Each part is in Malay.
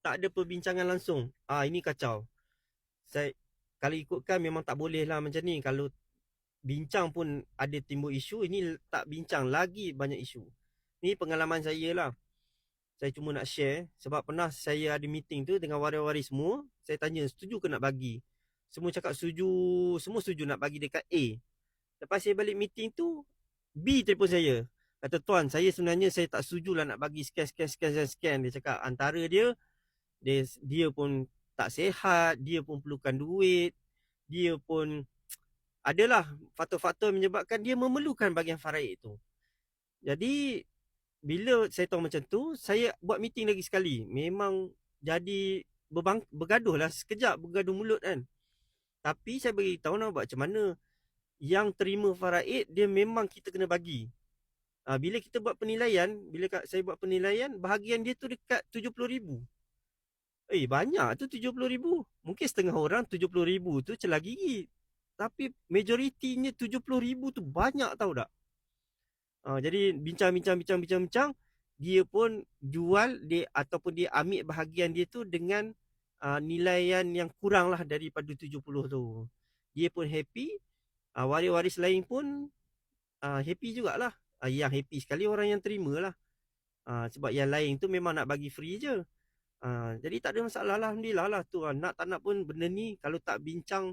tak ada perbincangan langsung. Ini kacau. Saya kalau ikutkan memang tak boleh lah macam ni. Kalau bincang pun ada timbul isu, ini tak bincang lagi banyak isu. Ni pengalaman saya lah. Saya cuma nak share sebab pernah saya ada meeting tu dengan waris-waris semua. Saya tanya setuju ke nak bagi. Semua cakap setuju, semua setuju nak bagi dekat A. Lepas saya balik meeting tu, B telefon saya. Kata, tuan, saya sebenarnya saya tak setuju lah nak bagi scan. Dia cakap antara dia pun tak sihat, dia pun perlukan duit, dia pun adalah faktor-faktor menyebabkan dia memerlukan bahagian faraid itu. Jadi bila saya tahu macam tu, saya buat meeting lagi sekali. Memang jadi bergaduh lah sekejap, bergaduh mulut kan. Tapi saya beritahu nak buat macam mana. Yang terima faraid, dia memang kita kena bagi. Bila kita buat penilaian, saya buat penilaian, bahagian dia tu dekat 70,000. Banyak tu 70,000. Mungkin setengah orang 70,000 tu celah gigi. Tapi majoritinya 70,000 tu banyak tau tak? Jadi bincang, dia pun jual dia ataupun dia ambil bahagian dia tu dengan nilaian yang kurang lah daripada 70 tu. Dia pun happy, waris-waris lain pun happy jugalah. Yang happy sekali orang yang terima lah. Sebab yang lain tu memang nak bagi free je. Jadi tak ada masalah lah. Alhamdulillah lah tu. Nak tak nak pun benda ni kalau tak bincang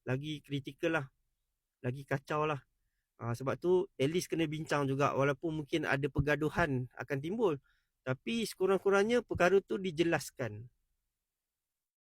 lagi kritikal lah. Lagi kacau lah. Sebab tu at least kena bincang juga. Walaupun mungkin ada pergaduhan akan timbul. Tapi sekurang-kurangnya perkara tu dijelaskan.